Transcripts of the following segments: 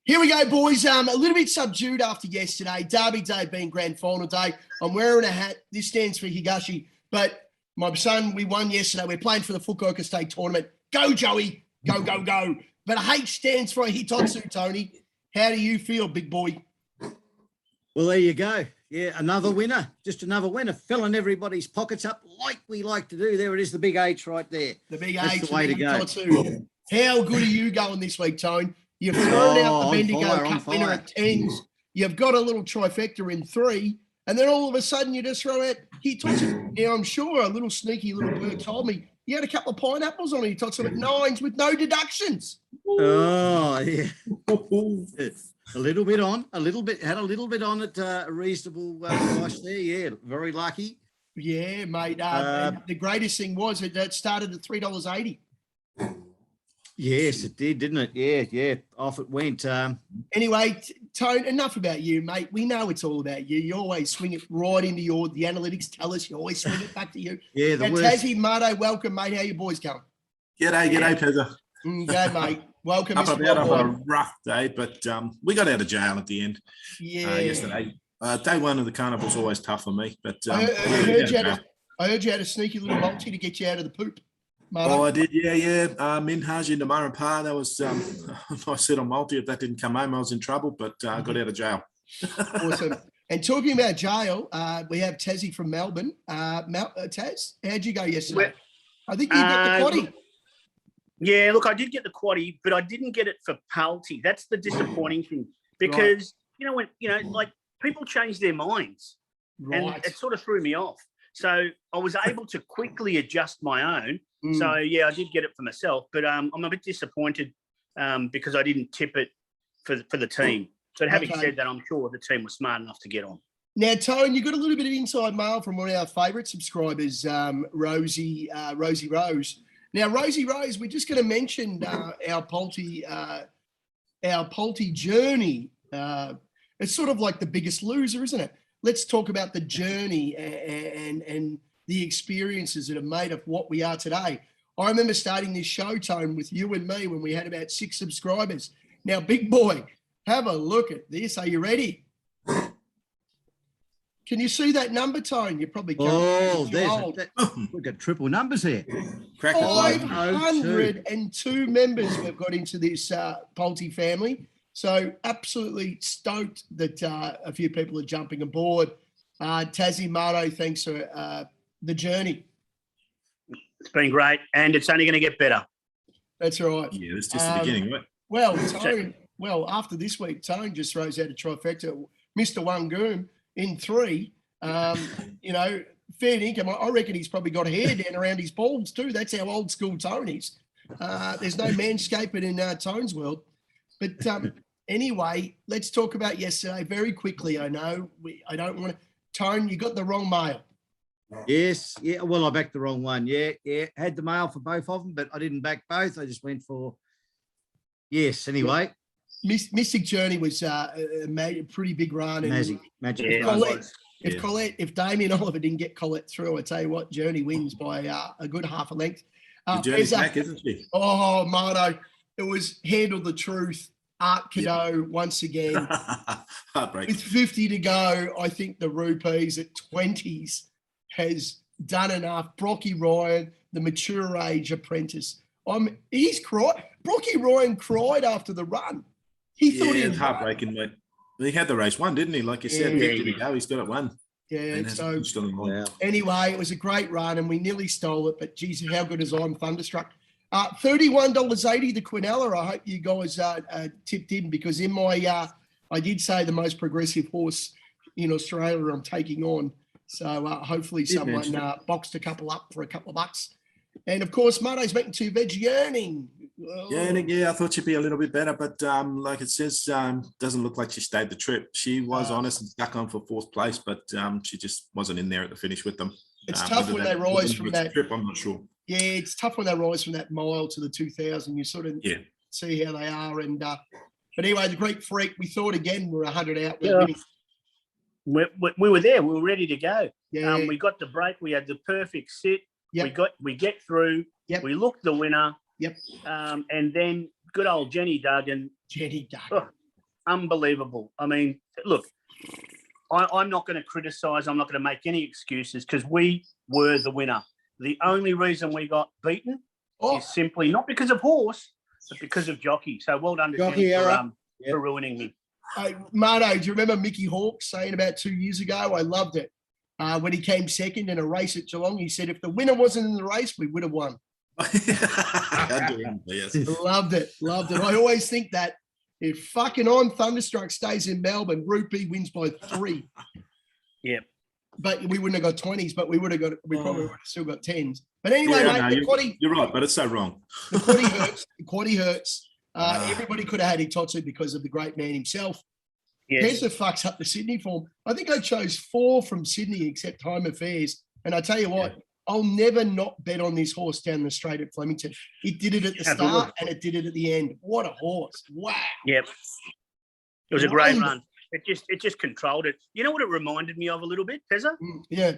Here we go, boys. A little bit subdued after yesterday. Derby Day being grand final day. I'm wearing a hat. This stands for Higashi. But my son, we won yesterday. We're playing for the Fukuoka State tournament. Go, Joey. Go, go, go. But H stands for Hitotsu, Tony. How do you feel, big boy? Well, there you go. Yeah, another winner. Just another winner. Filling everybody's pockets up like we like to do. There it is, the big H right there. The big That's H, the way to go. Hitotsu. How good are you going this week, Tone? You've thrown out the Bendigo Cup winner at 10s. You've got a little trifecta in 3. And then all of a sudden you just throw out Hitotsu. Now, I'm sure a little sneaky little bird told me you had a couple of pineapples on Hitotsu at 9s with no deductions. Oh, yeah. A little bit on, had a little bit on at a reasonable price there. Yeah, very lucky. Yeah, mate. And the greatest thing was it started at $3.80. Yes, it did, didn't it? Yeah. Off it went. Anyway, Tone, enough about you, mate. We know it's all about you. You always swing it right into the analytics tell us. You always swing it back to you. Yeah, the worst. Tassie, Mardo, welcome, mate. How you boys going? G'day, Pezza. Go, mate. Welcome, Up Mr. about a rough day, but we got out of jail at the end yesterday. Day one of the carnival is always tough for me, but I heard you had a sneaky little multi to get you out of the poop. Mardo. Oh, I did, yeah. Minhaj in the Murray Par. That was I said on multi. If that didn't come home, I was in trouble, but I got out of jail. Awesome. And talking about jail, we have Tassie from Melbourne. Taz, how'd you go yesterday? I think you got the quaddie. Yeah, look, I did get the quaddie, but I didn't get it for Palti. That's the disappointing thing because, like people change their minds and it sort of threw me off. So I was able to quickly adjust my own. So, yeah, I did get it for myself, but I'm a bit disappointed because I didn't tip it for the team. But having said that, I'm sure the team was smart enough to get on. Now, Tone, you got a little bit of inside mail from one of our favourite subscribers, Rosie Rose. Now, Rosie Rose, we're just going to mention our Palti journey. It's sort of like The Biggest Loser, isn't it? Let's talk about the journey and the experiences that have made of what we are today. I remember starting this show, Tone, with you and me when we had about 6 subscribers. Now, big boy, have a look at this. Are you ready? Can you see that number, Tone? You probably can't. Oh, we've got triple numbers here. 502 members we've got into this Palti family. So absolutely stoked that a few people are jumping aboard. Tassie, Mardo, thanks for the journey. It's been great, and it's only going to get better. That's right. Yeah, it's just the beginning, right? Well, Tone, after this week, Tone just throws out a trifecta. Mr. Wangoon in 3. Fair income. I reckon he's probably got hair down around his balls too. That's how old school Tone is. There's no manscaping in Tone's world. But anyway, let's talk about yesterday very quickly. I know I don't want to. Tone, you got the wrong mail. Yes. Yeah. Well, I backed the wrong one. Yeah. Had the mail for both of them, but I didn't back both. I just went for yes. Anyway. Mystic Journey was a pretty big run. Magic. If Damien Oliver didn't get Colette through, I tell you what, Journey wins by a good half a length. Journey's back, isn't she? Oh, Mardo, it was Handle the Truth. Art Cadeau once again. With 50 to go, I think the Rupees at 20s has done enough. Brocky Ryan, the mature age apprentice. He's cried. Brocky Ryan cried after the run. He thought it's heartbreaking, mate. He had the race won, didn't he? Like you said, 50 to go, he's got it won. Yeah, so anyway, it was a great run and we nearly stole it, but geez, how good is I'm thunderstruck. $31.80 the Quinella. I hope you guys tipped in because in my, I did say the most progressive horse in Australia I'm taking on. So hopefully someone boxed a couple up for a couple of bucks. And of course, Mardo's making 2 veg yearning. Yeah, I thought she'd be a little bit better, but like it says, doesn't look like she stayed the trip. She was honest and stuck on for 4th place, but she just wasn't in there at the finish with them. It's tough when they rise from that trip. I'm not sure. Yeah, it's tough when they rise from that mile to the 2,000. You sort of see how they are. And but anyway, the Greek Freak. We thought again we're 100 out. We were there. We were ready to go. Yeah. We got the break. We had the perfect sit. Yep. We get through. Yep. We looked the winner. Yep. And then good old Jenny Duggan. Jenny Duggan. Oh, unbelievable. I mean, look, I'm not going to criticise. I'm not going to make any excuses because we were the winner. The only reason we got beaten is simply not because of horse, but because of jockey. So well done to Jockey Tim for ruining me. Hey, Marto, do you remember Mickey Hawkes saying about 2 years ago? I loved it. When he came second in a race at Geelong, he said, if the winner wasn't in the race, we would have won. Yes. Loved it. I always think that if fucking On Thunderstruck stays in Melbourne, Rupee wins by 3. Yep. But we wouldn't have got 20s, but we probably would have still got 10s. But anyway, Yeah, mate, no, you're right, but it's so wrong. the quaddy hurts. The quaddy hurts. Everybody could have had Hitotsu because of the great man himself. Yes. Pezza fucks up the Sydney form. I think I chose 4 from Sydney except Home Affairs. And I tell you what, I'll never not bet on this horse down the straight at Flemington. It did it at the start and it did it at the end. What a horse. Wow. Yep. It was a great run. It just controlled it. You know what it reminded me of a little bit, Pezza? Yeah.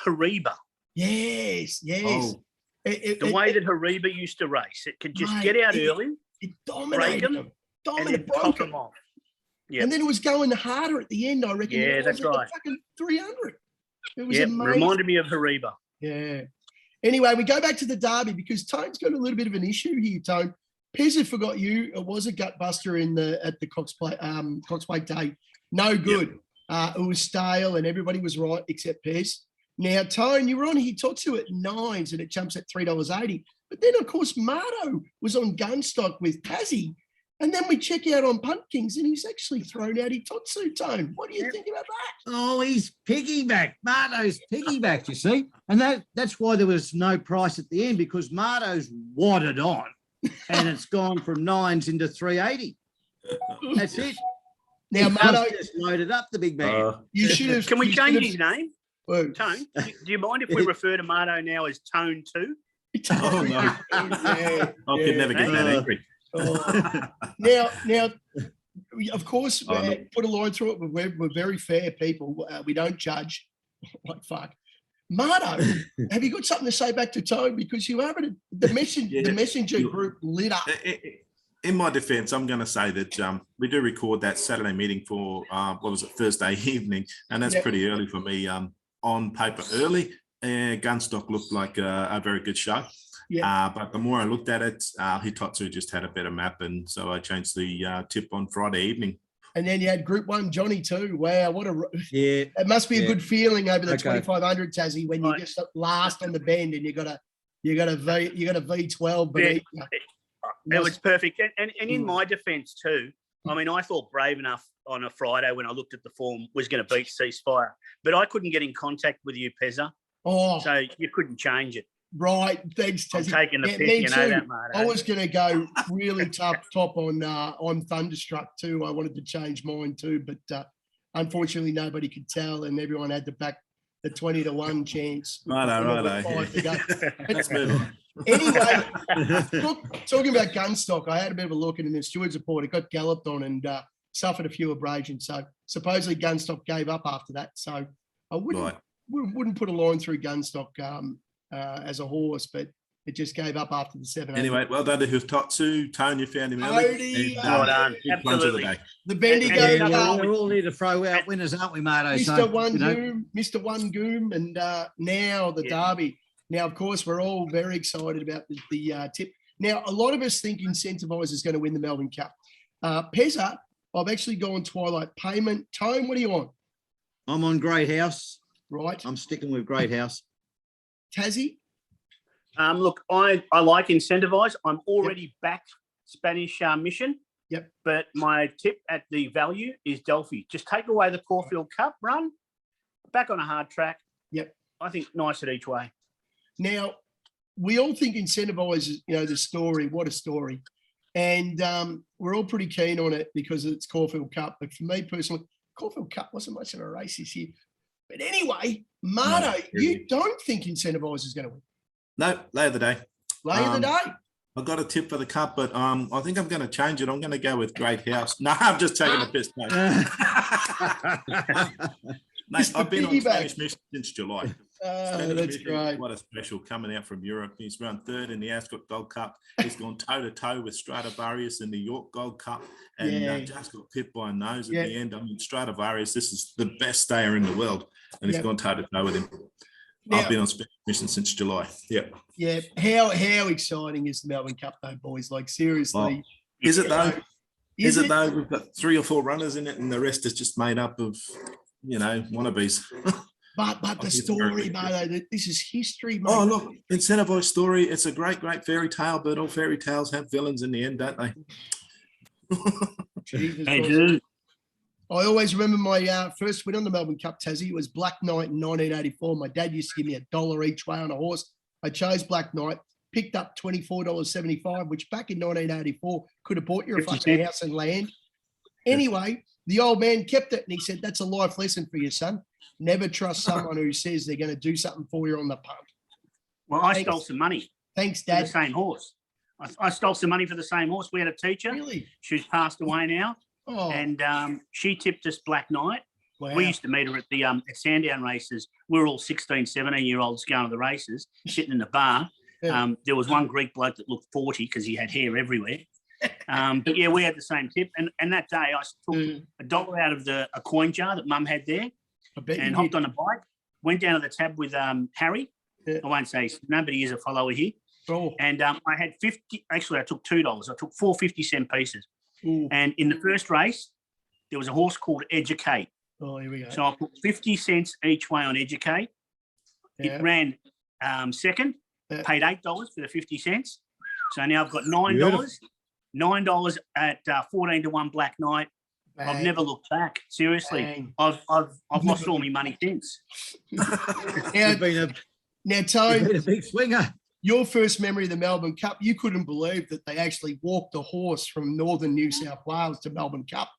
Hariba. Yes. Oh. The way that Hariba used to race, it could just get out early, it dominated them. and then pop them off. Yep. And then it was going harder at the end, I reckon. Yeah, that's right. Fucking 300. It was amazing. Reminded me of Hariba. Yeah. Anyway, we go back to the Derby because Tone's got a little bit of an issue here, Tone. Pezza forgot you. It was a gut buster at the Cox Plate Day. No good. Yep. It was stale and everybody was right except Pez. Now, Tone, you were on Hitotsu at 9s and it jumps at $3.80. But then, of course, Marto was on Gunstock with Tassie. And then we check out on Punt Kings and he's actually thrown out Hitotsu, Tone. What do you think about that? Oh, he's piggybacked. Marto's piggybacked, you see. And that's why there was no price at the end because Marto's wadded on and it's gone from 9s into 380. That's it. Now, Marto just loaded up the big man. You should have. Can we change his name? Whoa. Tone? Do you mind if we refer to Marto now as Tone 2? Oh, no. I could never get that angry. Now, of course, put a line through it. We're very fair people. We don't judge. Like fuck, Marto. Have you got something to say back to Tone? Because you haven't. The messenger group lit up. In my defence, I'm going to say that we do record that Saturday meeting for Thursday evening, and that's pretty early for me. On paper, early. Gunstock looked like a very good show. Yeah. But the more I looked at it, Hitotsu just had a better map, and so I changed the tip on Friday evening. And then you had Group 1 Johnny too. Wow, what a it must be a good feeling over the 2500 Tassie when you just last on the bend and you got a V12. But it was perfect. And in my defence too, I mean, I thought Brave Enough on a Friday when I looked at the form was going to beat Ceasefire, but I couldn't get in contact with you, Pezza. Oh, so you couldn't change it. Right, thanks, Tassie. I'm taking the piss, you know that, mate. I was going to go really top on Thunderstruck too. I wanted to change mine too, but unfortunately nobody could tell, and everyone had to back the 20-1 chance. Righto. Let's move on. Anyway, talking about Gunstock, I had a bit of a look, and in the Stewards report, it got galloped on and suffered a few abrasions. So supposedly Gunstock gave up after that. So I wouldn't put a line through Gunstock as a horse, but it just gave up after the 7. Anyway, well done to Hitotsu. Tone, you found him early. Well done. Absolutely. The Bendigo. We're all need to throw out winners, aren't we, Marto? Mr. One Goom, and now the Derby. Now, of course, we're all very excited about the tip. Now, a lot of us think Incentivize is going to win the Melbourne Cup. Pezza, I've actually gone Twilight Payment. Tone, what are you on? I'm on Great House. Right. I'm sticking with Great House. Tassie? Look, I like Incentivize. I'm already back Spanish Mission. Yep. But my tip at the value is Delphi. Just take away the Caulfield Cup run, back on a hard track. Yep. I think nice at each way. Now, we all think Incentivize is, the story. What a story. And we're all pretty keen on it because it's Caulfield Cup. But for me personally, Caulfield Cup wasn't much of a race this year. But anyway, Marto, you don't think Incentivize is going to win? No, lay of the day. Lay of the day. I've got a tip for the cup, but I think I'm going to change it. I'm going to go with Great House. No, I'm just taking a piss, mate. Mate, I've been on Spanish Mission since July. That's great. What a special coming out from Europe. He's run third in the Ascot Gold Cup. He's gone toe-to-toe with Stradivarius in the York Gold Cup and just got pipped by a nose at the end. I mean, Stradivarius, this is the best stayer in the world, and he's gone toe-to-toe with him. Now, I've been on special mission since July. Yeah. How exciting is the Melbourne Cup, though, boys? Like, seriously. Is it, though? Is it, though? We've got 3 or 4 runners in it, and the rest is just made up of, wannabes. But the story, mate, this is history, mate. Oh, look, incentivized story. It's a great, great fairy tale, but all fairy tales have villains in the end, don't they? They do. I always remember my first win on the Melbourne Cup, Tassie. It was Black Knight in 1984. My dad used to give me $1 each way on a horse. I chose Black Knight, picked up $24.75, which back in 1984 could have bought you a fucking house and land. Anyway, the old man kept it, and he said, "That's a life lesson for you, son. Never trust someone who says they're going to do something for you on the pump." Well, I stole some money. Thanks, Dad. For the same horse. I stole some money for the same horse. We had a teacher. Really? She's passed away now. Oh. And she tipped us Black Knight. Wow. We used to meet her at the at Sandown races. We were all 16, 17-year-olds going to the races, sitting in the bar. Yeah. There was one Greek bloke that looked 40 because he had hair everywhere. But yeah, we had the same tip. And that day I took $1 out of a coin jar that Mum had there and hopped on a bike, went down to the tab with Harry. Yeah. I won't say nobody is a follower here. Oh. And I had 50, actually I took $2. I took 4 50-cent pieces. Ooh. And in the first race, there was a horse called Educate. Oh, here we go. So I put 50 cents each way on Educate. Yeah. It ran second, paid $8 for the 50 cents. So now I've got $9. $9 at 14-1 Black Knight. Bang. I've never looked back. Seriously, Bang. I've lost all my money since. Now, Tone, been a big swinger. Your first memory of the Melbourne Cup, you couldn't believe that they actually walked a horse from northern New South Wales to Melbourne Cup.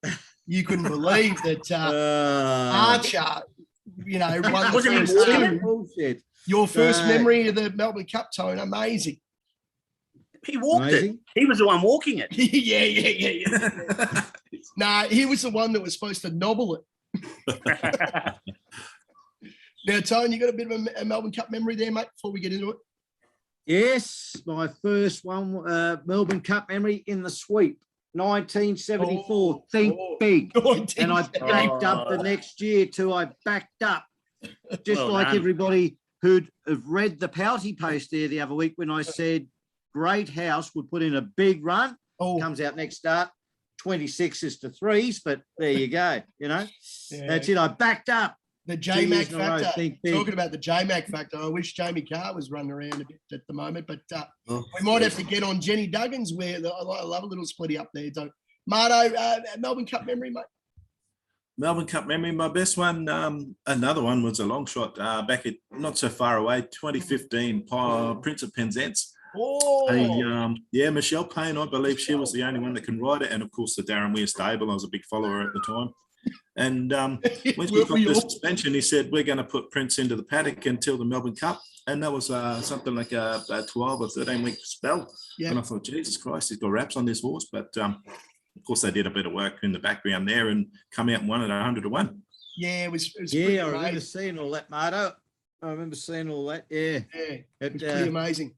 You couldn't believe that Archer, won the bullshit. Your first memory of the Melbourne Cup, Tone, amazing. He walked it. He was the one walking it. Yeah. Nah, he was the one that was supposed to nobble it. Now, Tone, you got a bit of a Melbourne Cup memory there, mate, before we get into it? Yes, my first one, Melbourne Cup memory in the sweep, 1974. Think big. And I backed up the next year too. I backed up, just like everybody who'd have read the Pouty post there the other week when I said Great House would put in a big run. Comes out next start, 26s to 3s, but there you go. That's it. I backed up. The J-Mac factor. Talking about the J-Mac factor, I wish Jamie Carr was running around a bit at the moment, but we might have to get on Jenny Duggan's where I love a little splitty up there. So, Marto, Melbourne Cup memory, mate? Melbourne Cup memory, my best one, another one was a long shot back at not so far away, 2015, Prince of Penzance. Michelle Payne, I believe she was the only one that can ride it. And of course, the Darren Weir stable, I was a big follower at the time. And when we got the suspension, he said, we're going to put Prince into the paddock until the Melbourne Cup. And that was something like a 12 or 13-week spell. Yeah. And I thought, Jesus Christ, he's got wraps on this horse. But of course, they did a bit of work in the background there and come out and won at 100-1. Yeah, it was I remember seeing all that, Marto. I remember seeing all that. Yeah. It was pretty amazing.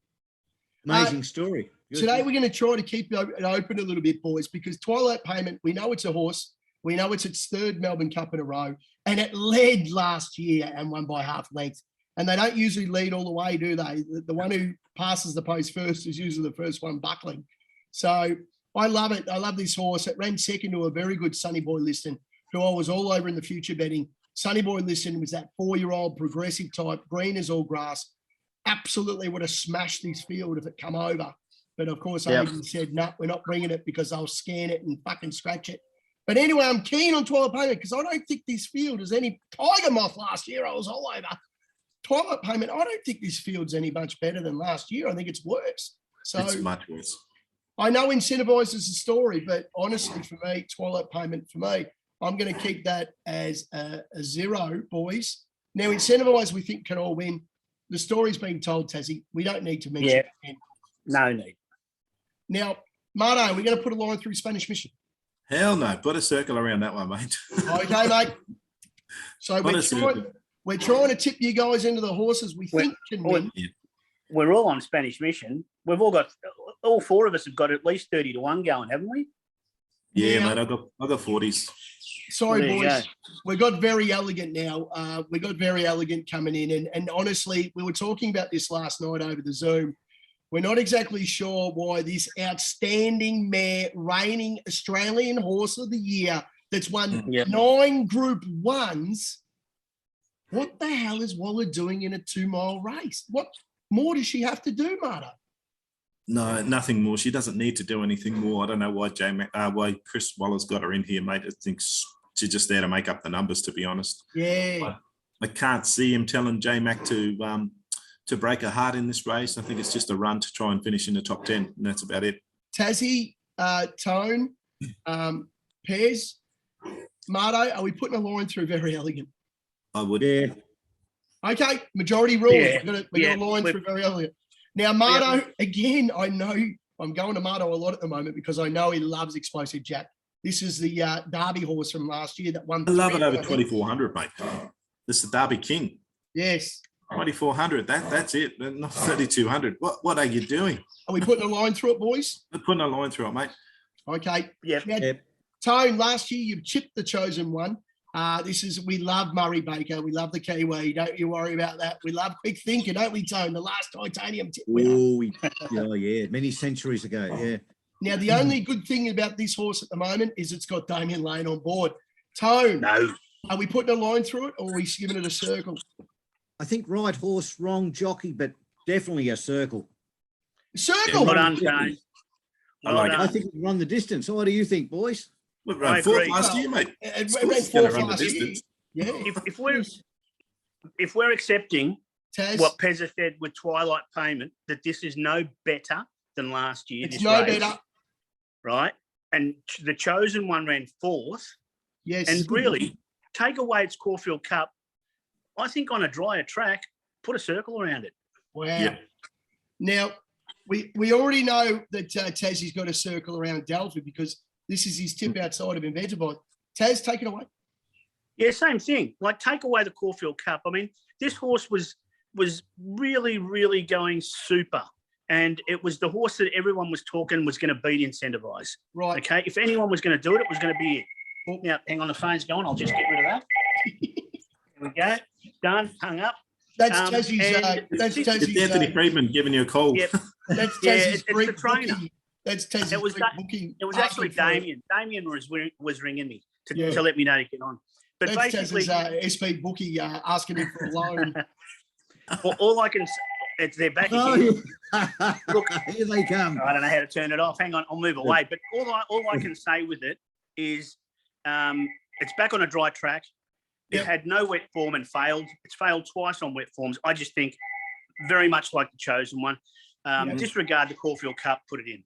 Amazing story. Today, we're going to try to keep it open a little bit, boys, because Twilight Payment, we know it's a horse. We know it's its third Melbourne Cup in a row, and it led last year and won by half length. And they don't usually lead all the way, do they? The one who passes the post first is usually the first one buckling. So I love it. I love this horse. It ran second to a very good Sonny Boy Liston, who I was all over in the future betting. Sonny Boy Liston was that 4-year-old progressive type, green as all grass. Absolutely would have smashed this field if it come over. But of course, I even said, no, we're not bringing it because I'll scan it and fucking scratch it. But anyway, I'm keen on Twilight Payment because I don't think this field is any Tiger Moth last year. I was all over. Twilight Payment, I don't think this field's any much better than last year. I think it's worse. So it's much worse. I know Incentivise is a story, but honestly, for me, Twilight Payment, for me, I'm going to keep that as a 0, boys. Now, Incentivise, we think can all win. The story's being told, Tassie. We don't need to mention it again. No need. Now, Marto, we're going to put a line through Spanish Mission. Hell no. Put a circle around that one, mate. Okay, mate. So We're trying to tip you guys into the horses we think can win. We're all on Spanish Mission. We've all four of us have got at least 30-1 going, haven't we? Yeah, mate. I got 40s. Sorry, boys. We got very elegant now. We got very elegant coming in. And honestly, we were talking about this last night over the Zoom. We're not exactly sure why this outstanding mare, reigning Australian Horse of the Year, that's won 9 Group 1s, what the hell is Waller doing in a 2-mile race? What more does she have to do, Marta? No, nothing more. She doesn't need to do anything more. I don't know why Chris Waller's got her in here, mate. I think she's just there to make up the numbers, to be honest. Yeah. I can't see him telling J-Mac to break her heart in this race. I think it's just a run to try and finish in the top 10, and that's about it. Tassie, Tone, Pez, Marto, are we putting a line through Very Elegant? I would. Yeah. Okay, majority rules. Yeah. We're going to line through Very Elegant. Now, Marto, again, I know I'm going to Marto a lot at the moment because I know he loves Explosive Jack. This is the Derby horse from last year that won. I love it over 2,400, mate. This is the Derby King. Yes. 2,400. That's it. Not 3,200. What are you doing? Are we putting a line through it, boys? We're putting a line through it, mate. Okay. Yeah. Now, Tone, last year you've chipped the chosen one. We love Murray Baker. We love the Kiwi. Don't you worry about that. We love quick thinking, don't we, Tone? The last titanium tip winner. Oh, yeah. Many centuries ago. Yeah. Now, the only good thing about this horse at the moment is it's got Damien Lane on board. Tone, are we putting a line through it or are we giving it a circle? I think right horse, wrong jockey, but definitely a circle. Circle? Well done, Tone. I think we run the distance. What do you think, boys? We ran 4th last year, mate. It ran 4th last year. Yeah. If we're accepting Taz, what Pezza said with Twilight Payment, that this is no better than last year. It's no better. Right? And the chosen one ran 4th. Yes. And really, take away its Caulfield Cup, I think on a drier track, put a circle around it. Wow. Yeah. Now, we already know that Tassie's got a circle around Delphi because this is his tip outside of Inventabot. Taz, take it away. Yeah, same thing. Like, take away the Caulfield Cup. I mean, this horse was really, really going super. And it was the horse that everyone was talking was going to beat Incentivise. Right. Okay. If anyone was going to do it, it was going to be it. Oh, now, hang on, the phone's going. I'll just get rid of that. There we go. Done. Hung up. That's Tassie's. That's Tassie's. It's Anthony Friedman giving you a call. Yep. That's it's Tassie's the trainer. bookie. That's Tassie's booking. It was actually Damien. Damien was ringing me to let me know to get on. But that's basically, Tassie's SP bookie asking him for a loan. all I can say, it's they're back again. Look, here they come. I don't know how to turn it off. Hang on, I'll move away. But all I can say with it is it's back on a dry track. It had no wet form and failed. It's failed twice on wet forms. I just think very much like the chosen one. Disregard the Caulfield Cup, put it in.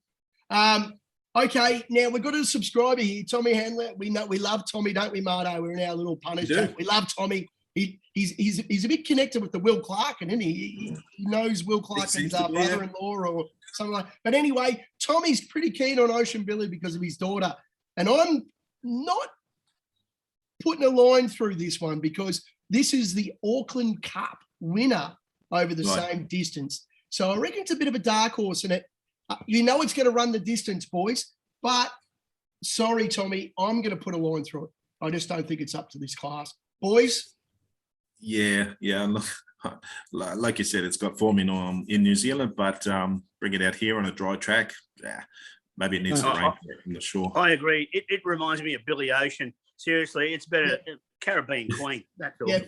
Okay, now we've got a subscriber here, Tommy Handler. We love Tommy, don't we, Marto? We're in our little punters. We love Tommy. He's a bit connected with the Will Clarkin, isn't he? He knows Will Clarkin's brother-in-law or something like that. But anyway, Tommy's pretty keen on Ocean Billy because of his daughter. And I'm not putting a line through this one because this is the Auckland Cup winner over the same distance. So I reckon it's a bit of a dark horse in it. You know it's going to run the distance, boys. But sorry, Tommy, I'm going to put a line through it. I just don't think it's up to this class. Boys? Yeah. Look, like you said, it's got form in New Zealand, but bring it out here on a dry track. Maybe it needs to rain. I'm not sure. I agree. It reminds me of Billy Ocean. Seriously, it's better. Caribbean Queen. That's all. Yeah.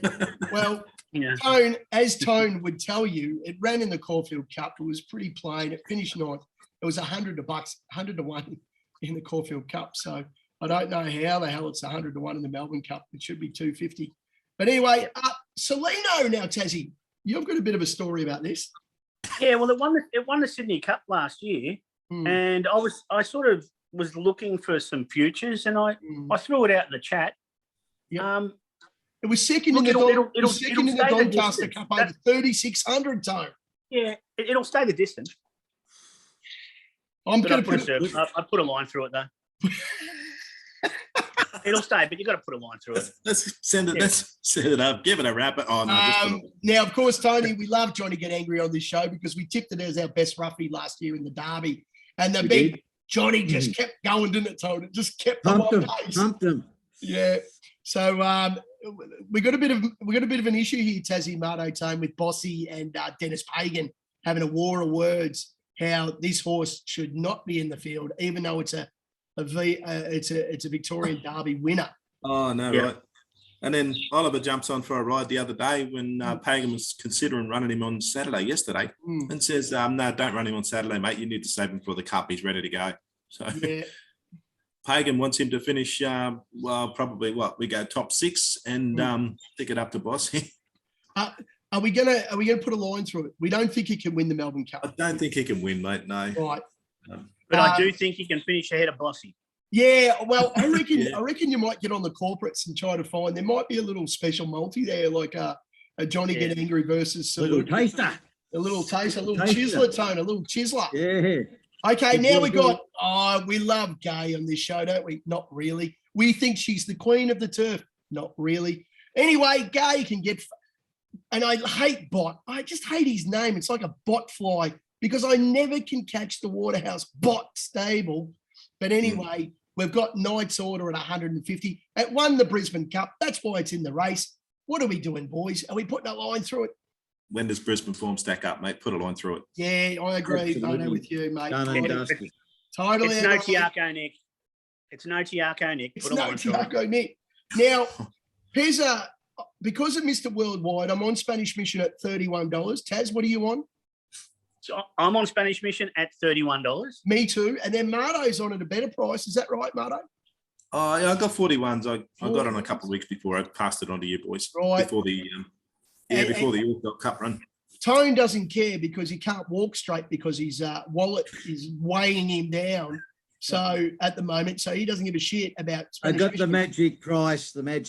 Well, Tone would tell you, it ran in the Caulfield Cup. It was pretty plain. It finished ninth. It was $100 to 1 in the Caulfield Cup. So I don't know how the hell it's 100 to 1 in the Melbourne Cup. It should be 250. But anyway, Celino now, Tassie, you've got a bit of a story about this. Yeah, well, it won the Sydney Cup last year, and I sort of was looking for some futures, and I threw it out in the chat. Yep. It was second in the Doncaster Cup over 3,600, Tone. Yeah, it'll stay the distance. I put a line through it though. It'll stay, but you got to put a line through it. Let's send it. Let's set it up. Give it a wrap. Oh no! Just put it. Now, of course, Tony, we love Johnny Get Angry on this show because we tipped it as our best roughie last year in the Derby, and the big Johnny just kept going, didn't it, Tony? It just kept pumped him. Yeah. So we got a bit of an issue here, Tassie Mardo Tone, with Bossy and Dennis Pagan having a war of words. How this horse should not be in the field, even though it's a Victorian Derby winner. Oh no, right. And then Oliver jumps on for a ride the other day when Pagan was considering running him on Saturday yesterday, and says, "No, don't run him on Saturday, mate. You need to save him for the Cup. He's ready to go." So Pagan wants him to finish. Probably we go top 6 and pick it up to Bossy. Are we gonna put a line through it? We don't think he can win the Melbourne Cup. I don't think he can win, mate. No. Right. But I do think he can finish ahead of Bossy. Yeah, well, I reckon you might get on the corporates and try to find. There might be a little special multi there, like a Johnny Get Angry versus a little taster, a little chiseler, Tone, a little chiseler. Yeah. Okay, now we got. We love Gay on this show, don't we? Not really. We think she's the queen of the turf. Not really. Anyway, Gay can get. And I hate Bot. I just hate his name. It's like a bot fly because I never can catch the Waterhouse Bot stable. But anyway, we've got Knight's Order at 150. It won the Brisbane Cup. That's why it's in the race. What are we doing, boys? Are we putting a line through it? When does Brisbane form stack up, mate? Put a line through it. Yeah, I agree. Bono with you, mate. Totally. It's no Tiaco, Nick. It's no Tiaco, Nick. It's no Tiaco, Nick. Now, here's because of Mr. Worldwide, I'm on Spanish Mission at $31. Taz, what are you on? So I'm on Spanish Mission at $31. Me too. And then Mardo's on at a better price. Is that right, Mardo? Oh, yeah, I got 41s. I got on a couple of weeks before. I passed it on to you boys. Right. Before the All Cup run. Tone doesn't care because he can't walk straight because his wallet is weighing him down. So at the moment, so he doesn't give a shit about. I got the magic price. 9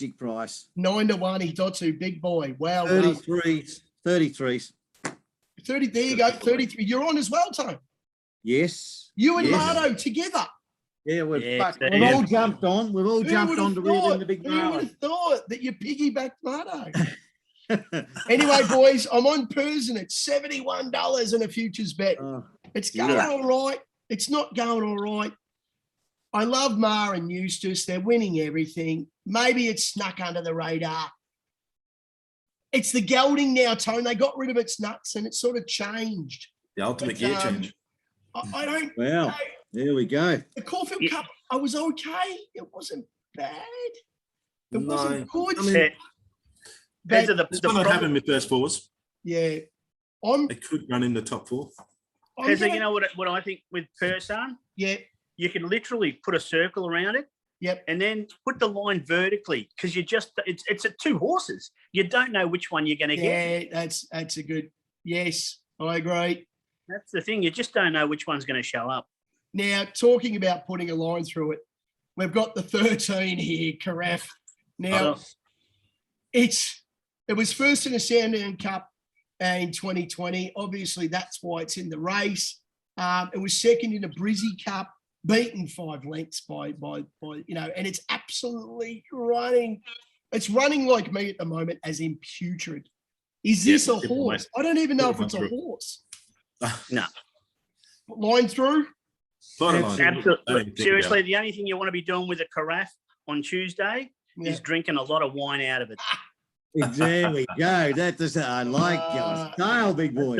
to 1. Hitotsu, big boy. Wow. 33s. 33s. 30. There you go. 33. You're on as well, Tone. Yes. You and Mardo together. Yeah, we've all jumped on. We've all jumped on to reel in the big Mardo. Who would have thought that you piggybacked Mardo? Anyway, boys, I'm on Persian at $71 in a futures bet. It's going all right. It's not going all right. I love Mar and Eustace. They're winning everything. Maybe it's snuck under the radar. It's the gelding now, Tone. They got rid of its nuts and it sort of changed. The ultimate gear change. I don't. Well, there we go. The Caulfield Cup, I was okay. It wasn't bad. It wasn't good. I mean, the not having my first fours. Yeah. They could run in the top 4. You know what I think with Persan? Yeah. You can literally put a circle around it. Yep. And then put the line vertically because it's at 2 horses. You don't know which one you're going to get. Yeah, that's a good. Yes, I agree. That's the thing. You just don't know which one's going to show up. Now, talking about putting a line through it, we've got the 13 here, Carafe. Now, it was first in the Sandown Cup in 2020. Obviously, that's why it's in the race. It was second in the Brizzy Cup, beaten 5 lengths by and it's absolutely running. It's running like me at the moment, as in putrid. Is this a horse? I don't even know if it's a horse. No. Line through? Absolutely. Seriously, the only thing you want to be doing with a carafe on Tuesday is drinking a lot of wine out of it. There we go. I like your style, big boy.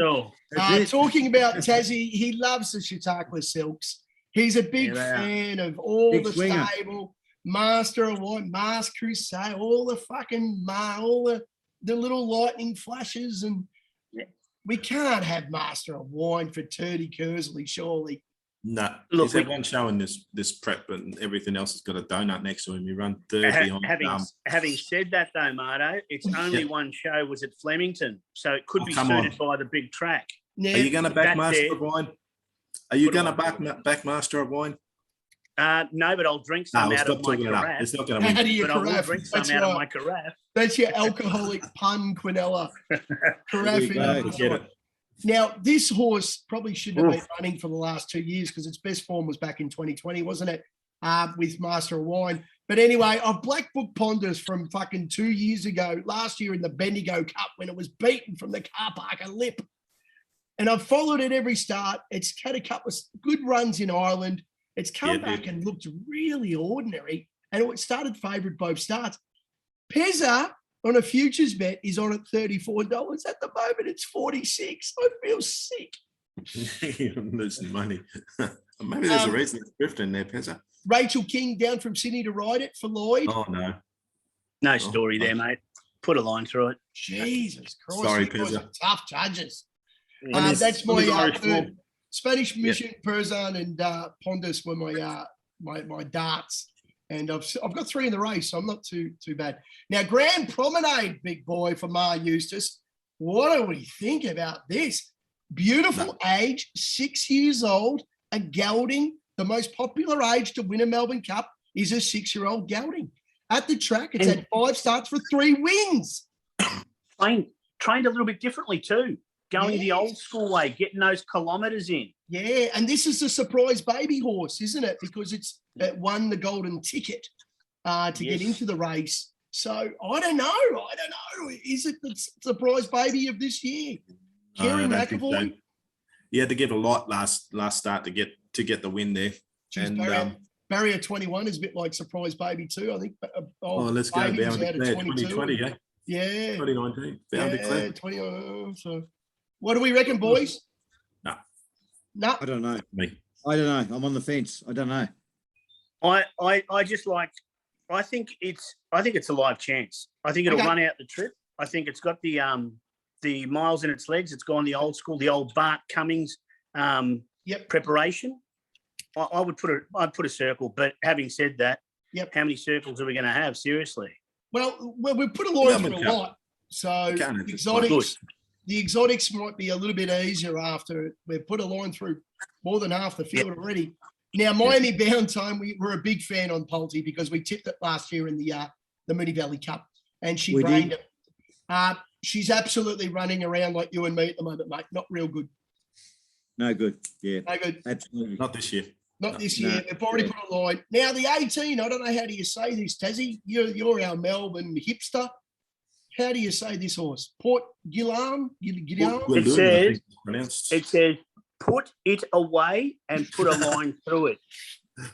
Talking about Tassie, he loves the Chautauqua Silks. He's a big fan of all the stable, Master of Wine, Mars Crusade, all the fucking all the little lightning flashes, and we can't have Master of Wine for Turdy Kersley, surely. No, look, he's had one show in this prep, and everything else has got a donut next to him. He run third behind. Having said that, though, Mardo, it's only one show was at Flemington, so it could be suited by the big track. Yeah. Are you going to back Master of Wine? Are you going to back Master of Wine? No, but I'll drink some out of my carafe. It's not going to win. But I will drink some out of my carafe. That's your alcoholic pun, Quinella. Carafe. Now, this horse probably shouldn't have been running for the last 2 years because its best form was back in 2020, wasn't it? with Master of Wine. But anyway, I've black book Pondus from fucking 2 years ago, last year in the Bendigo Cup when it was beaten from the car park a lip. And I've followed it every start. It's had a couple of good runs in Ireland. It's come back and looked really ordinary. And it started favourite both starts. Pezza on a futures bet is on at $34. At the moment, it's 46. I feel sick. I'm losing money. Maybe there's a reason it's drifting there, Pezza. Rachel King down from Sydney to ride it for Lloyd. Oh, no. No story there, mate. Put a line through it. Jesus Christ. Sorry, you guys Pezza. are tough judges. That's my third. Spanish Mission, Perzan, and Pondus were my darts. And I've got 3 in the race, so I'm not too bad. Now, Grand Promenade, big boy, for Ma Eustace. What do we think about this? Beautiful age, 6 years old, a gelding. The most popular age to win a Melbourne Cup is a 6-year-old gelding. At the track, it's had 5 starts for 3 wins. Trained a little bit differently too, going the old school way, getting those kilometres in. Yeah, and this is a surprise baby horse, isn't it? Because it won the golden ticket to get into the race. So I don't know. Is it the surprise baby of this year? Kerry McAvoy. He had to give a lot last start to get the win there. Jeez, Barrier 21 is a bit like surprise baby too, I think. Let's go. Bound declared 2020, yeah. Yeah. 2019. Bound declared. 20. So what do we reckon, boys? No. I don't know. Me. I don't know. I'm on the fence. I don't know. I just like. I think it's a live chance. I think it'll run out the trip. I think it's got the miles in its legs. It's gone the old school, the old Bart Cummings preparation. I'd put a circle. But having said that, how many circles are we going to have? Seriously. Well, we put a line for a lot. So the exotics might be a little bit easier after we've put a line through more than half the field already. Now, Miami Bound Time, we're a big fan on Polty because we tipped it last year in the Moonee Valley Cup, and she brained it. She's absolutely running around like you and me at the moment, mate. Not real good. No good. Yeah. No good. Absolutely. Not this year. Not this year. We've already put a line. Now, the 18, I don't know how do you say this, Tassie. You're our Melbourne hipster. How do you say this horse? Port Guillaume? It says, put it away and put a line through it.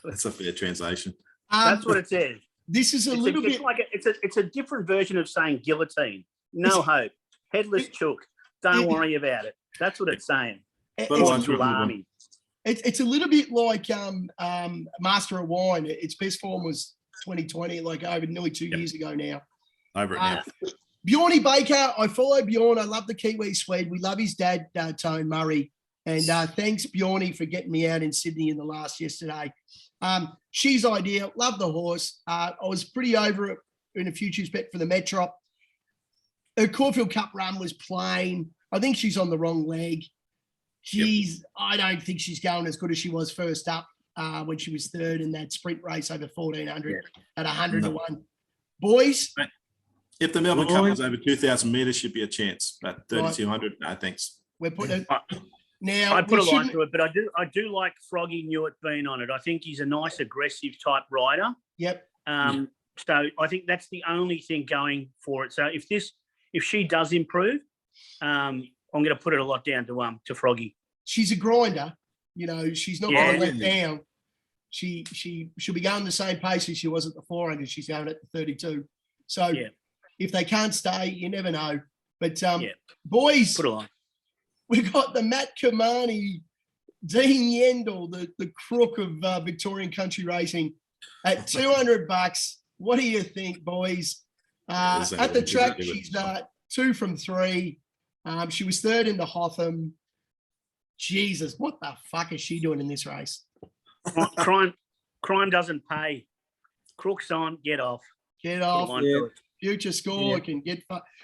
That's a fair translation. That's what it says. This is it's a different version of saying guillotine. No hope. Headless chook. Don't worry about it. That's what it's saying. It's a little bit like Master of Wine. Its best form was 2020, like over nearly 2 years ago now. Over it now. Bjorny Baker, I follow Bjorn. I love the Kiwi Swede. We love his dad, Tone Murray. And thanks, Bjorny, for getting me out in Sydney in the last yesterday. She's ideal. Love the horse. I was pretty over it in a futures bet for the Metrop. Her Caulfield Cup run was plain. I think she's on the wrong leg. I don't think she's going as good as she was first up when she was third in that sprint race over 1,400 at 100 to 1. Boys? If the Melbourne Cup was over 2,000 metres, should be a chance. But 3,200, no, thanks. We're putting now. I'd put a line to it, but I do like Froggy Newitt being on it. I think he's a nice, aggressive type rider. Yep. So I think that's the only thing going for it. So if she does improve, I'm going to put it a lot down to Froggy. She's a grinder. You know, she's not going to let down. She'll be going the same pace as she was at the 400. She's going at the 32. So if they can't stay, you never know. But boys, put it on. We've got the Matt Kamani, Dean Yendall, the crook of Victorian country racing at $200. What do you think, boys? At the track, she's 2 from 3. She was third in the Hotham. Jesus, what the fuck is she doing in this race? Crime doesn't pay. Crooks on, get off. Get off. Future score can get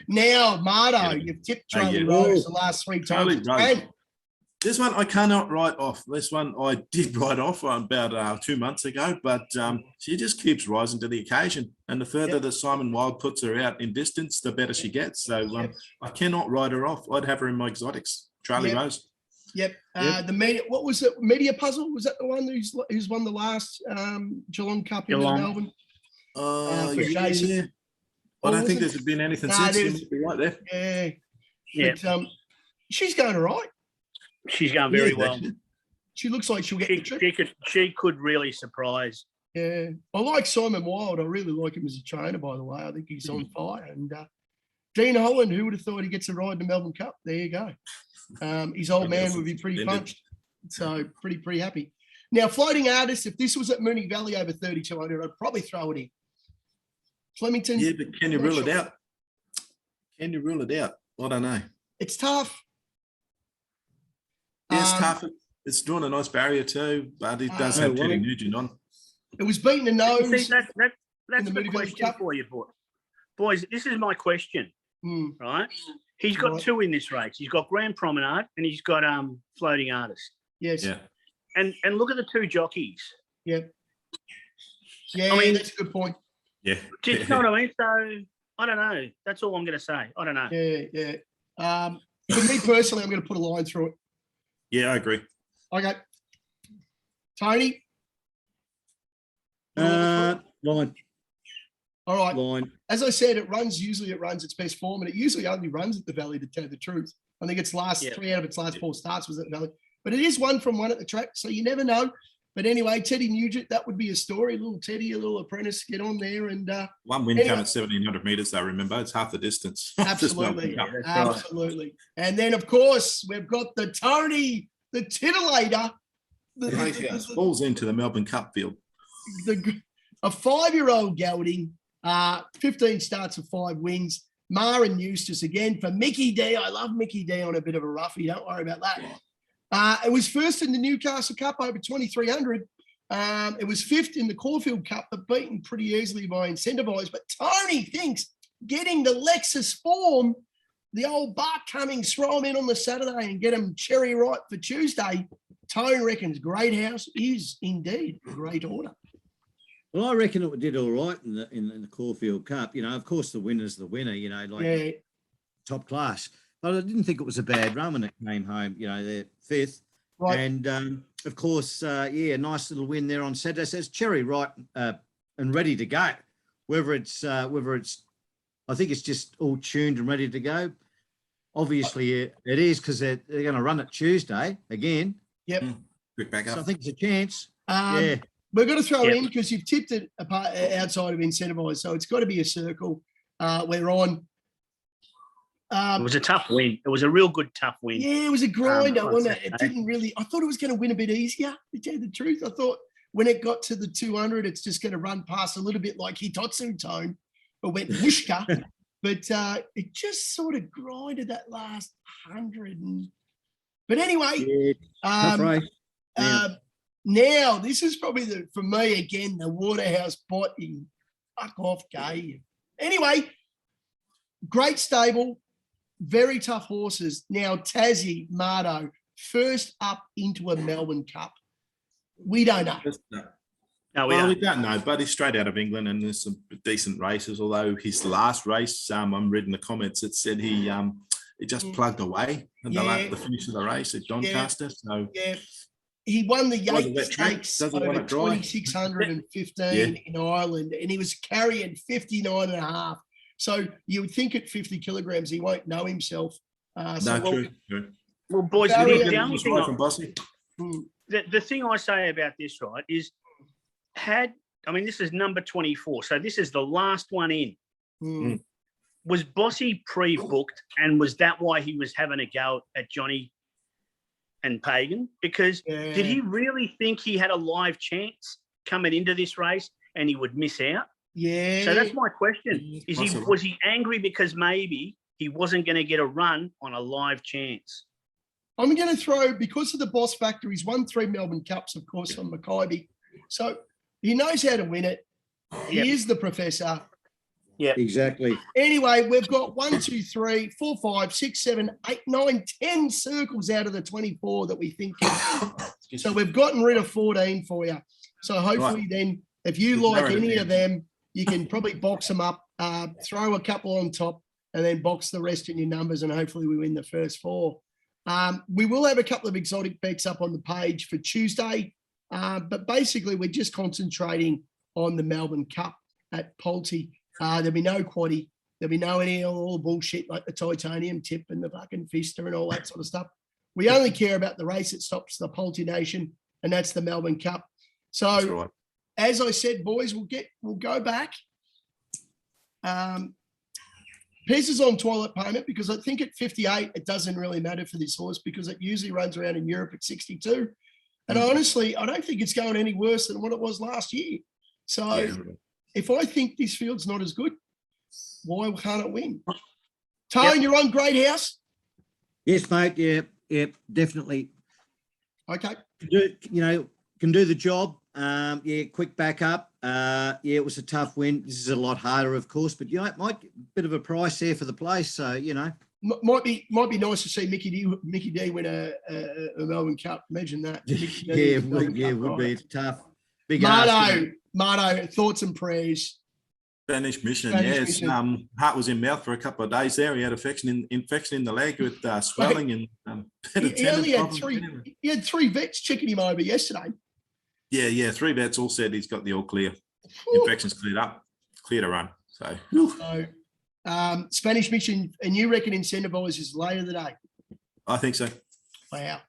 now. Marto, you've tipped Charlie Rose the last 3 times. This one I cannot write off. This one I did write off about 2 months ago, but she just keeps rising to the occasion. And the further that Simon Wild puts her out in distance, the better she gets. So I cannot write her off. I'd have her in my exotics. Charlie Rose. Yep. The media. What was it? Media Puzzle, was that the one who's won the last Geelong Cup in Melbourne? For Jason. Yeah. I don't think there's been anything since. You might be right there. Yeah. But she's going all right. She's going very well. She looks like she'll get the trip. She could really surprise. Yeah. I like Simon Wilde. I really like him as a trainer, by the way. I think he's on fire. And Dean Holland, who would have thought he gets a ride in the Melbourne Cup? There you go. His old man would be pretty punched. So pretty happy. Now, floating artists, if this was at Moonee Valley over 3,200, I'd probably throw it in. Flemington. Yeah, but can you rule it out? Can you rule it out? I don't know. It's tough. Yeah, it's tough. It's drawn a nice barrier too, but it does have Teddy Nugent on. It was beating the nose. See, that's the question for you, boys. This is my question, right? He's got two in this race. He's got Grand Promenade and he's got Floating Artist. Yes. Yeah. And look at the two jockeys. Yep. Yeah, I mean, that's a good point. Yeah. Do you know what I mean? So I don't know. That's all I'm going to say. I don't know. Yeah. For me personally, I'm going to put a line through it. Yeah, I agree. Okay. Tony? Line. All right. Line. As I said, it runs its best form, and it usually only runs at the Valley, to tell you the truth. I think its last 3 out of its last 4 starts was at the Valley. But it is 1 from 1 at the track, so you never know. But anyway, Teddy Nugent, that would be a story. Little Teddy, a little apprentice, get on there. And one win come at 1,700 metres, though, remember. It's half the distance. Absolutely. Absolutely. And then, of course, we've got the Tony, the titillator. Falls into the Melbourne Cup field. A 5-year-old gelding, 15 starts of 5 wins. Ma and Eustace again for Mickey D. I love Mickey D on a bit of a roughie. Don't worry about that. It was first in the Newcastle Cup over 2,300. It was 5th in the Caulfield Cup, but beaten pretty easily by Incentivised. But Tony thinks getting the Lexus form, the old Bart Cummings, throw him in on the Saturday and get him cherry ripe for Tuesday. Tone reckons Great House is indeed a great order. Well, I reckon it did all right in the Caulfield Cup. You know, of course, the winner's the winner. You know, top class. But I didn't think it was a bad run when it came home. You know, they're 5th, right. And of course, nice little win there on Saturday. So it's cherry ripe and ready to go. Whether it's, I think it's just all tuned and ready to go. Obviously, it is because they're going to run it Tuesday again. Yep. Quick back up. So I think it's a chance. We're going to throw it in because you've tipped it apart outside of Incentivised. So it's got to be a circle. We're on. It was a tough win. It was a real good tough win. Yeah, it was a grinder, wasn't it? It didn't really. I thought it was going to win a bit easier, to tell you the truth. I thought when it got to the 200, it's just going to run past a little bit like Hitotsu Tone, or went whooshka. But it just sort of grinded that last 100. But anyway, now this is probably for me again, the Waterhouse botting fuck off game. Anyway, great stable, very tough horses. Now Tassie, Mardo, first up into a Melbourne Cup. We don't know. No, we don't know, but he's straight out of England and there's some decent races. Although his last race, I'm reading the comments, it said he just plugged away at the finish of the race at Doncaster. So he won the Yates Stakes over 2,615 in Ireland, and he was carrying 59.5. So you would think at 50 kilograms he won't know himself. True. Well, boys, the only thing the thing I say about this, right, is this is number 24, so this is the last one in. Was Bossy pre-booked, and was that why he was having a go at Johnny and Pagan? Because did he really think he had a live chance coming into this race and he would miss out? Yeah. So that's my question. Was he angry because maybe he wasn't going to get a run on a live chance? I'm going to throw, because of the boss factor, he's won 3 Melbourne Cups, of course, on Mackay. So he knows how to win it. He is the professor. Yeah, exactly. Anyway, we've got 1, 2, 3, 4, 5, 6, 7, 8, 9, 10 circles out of the 24 that we think. So we've gotten rid of 14 for you. So hopefully then, if you like any of them, you can probably box them up, throw a couple on top, and then box the rest in your numbers, and hopefully we win the first 4. We will have a couple of exotic bets up on the page for Tuesday, but basically we're just concentrating on the Melbourne Cup at Pulte. There'll be no quaddie. There'll be no any all the bullshit like the titanium tip and the fucking fister and all that sort of stuff. We only care about the race that stops the Pulte Nation, and that's the Melbourne Cup. So, as I said, boys, we'll go back. Pez is on toilet payment because I think at 58 it doesn't really matter for this horse because it usually runs around in Europe at 62. And honestly, I don't think it's going any worse than what it was last year. So if I think this field's not as good, why can't it win? Tone, you're on Great House? Yes, mate. Yeah, definitely. Okay. Can do the job. Quick backup. It was a tough win. This is a lot harder, of course, but it might get a bit of a price there for the place. So might be nice to see Mickey D win a Melbourne Cup. Imagine that. It would be tough. Big Marto, thoughts and prayers. Spanish Mission, yes. Heart was in mouth for a couple of days there. He had infection in the leg with swelling and he only had three. He had 3 vets checking him over yesterday. Yeah. 3 vets all said he's got the all clear. Infection's cleared up, clear to run. So Spanish Mission, and you reckon Incentivise is later today? I think so. Wow.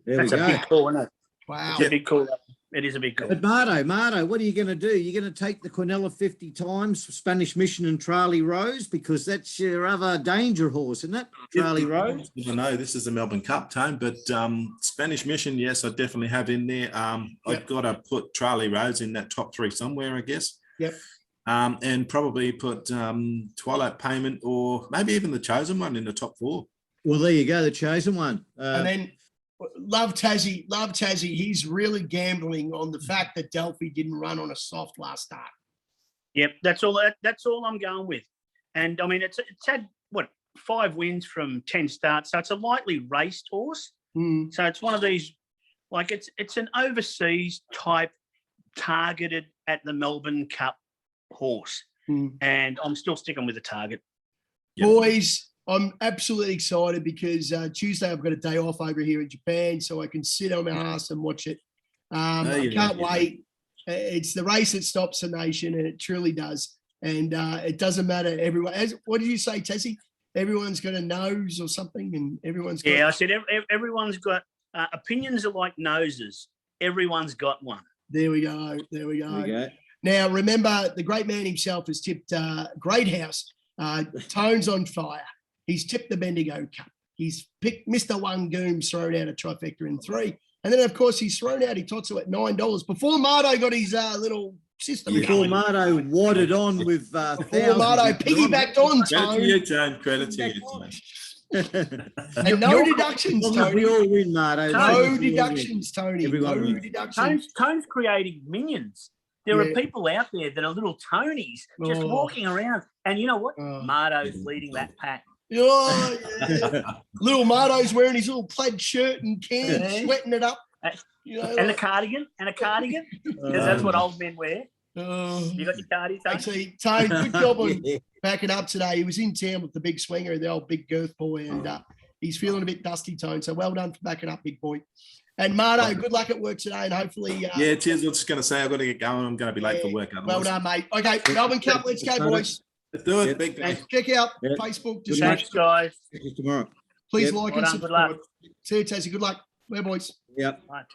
That's a big call, isn't it? Wow. It's a big call. It is a big call. But Marto, what are you going to do? You're going to take the Quinella 50 times, Spanish Mission and Charlie Rose, because that's your other danger horse, isn't it? Charlie Rose. I know this is the Melbourne Cup, Tone, but Spanish Mission, yes, I definitely have in there. I've got to put Charlie Rose in that top 3 somewhere, I guess. Yep. And probably put Twilight Payment or maybe even the Chosen One in the top 4. Well, there you go, the Chosen One. And then Love Tassie. He's really gambling on the fact that Delphi didn't run on a soft last start. Yep, that's all I'm going with. And I mean, it's had 5 wins from 10 starts, so it's a lightly raced horse. So it's one of these, like it's an overseas type targeted at the Melbourne Cup horse, and I'm still sticking with the target. Boys, I'm absolutely excited because Tuesday I've got a day off over here in Japan, so I can sit on my ass and watch it. I can't wait. It's the race that stops the nation, and it truly does. And it doesn't matter. Everyone, what did you say, Tessie? Everyone's got a nose or something, and everyone's got. Yeah, I said everyone's got opinions are like noses. Everyone's got one. There we go. Now, remember, the great man himself has tipped Great House. Tone's on fire. He's tipped the Bendigo Cup. He's picked Mr. Wangoom's thrown out a trifecta in 3. And then, of course, he's thrown out Hitotsu at $9 before Marto got his little system. Before Marto wadded on with before Marto piggybacked on, Tone. Credit to you, Tone. And no deductions, Tony. We all win, Marto. No deductions, Tony. Everyone no wins. deductions. Tone's creating minions. There are people out there that are little Tonys just walking around. And you know what? Marto's leading that pack. Oh, yeah. Little Marto's wearing his little plaid shirt and can, sweating it up. And a cardigan. Because that's what old men wear. You got your cardi, Tone? Actually, Tone, good job on backing up today. He was in town with the big swinger, the old big girth boy, and he's feeling a bit dusty, Tone. So well done for backing up, big boy. And Marto, good luck at work today, and hopefully. Cheers. I was just going to say I've got to get going. I'm going to be late for work. Well done, mate. Okay, Melbourne Cup. Let's go, boys. Let's do it. Big day. Check out Facebook. Thanks, guys. Tomorrow. Please like and Good luck. subscribe. See you, Tassie. Good luck. We're boys. Yep. Right.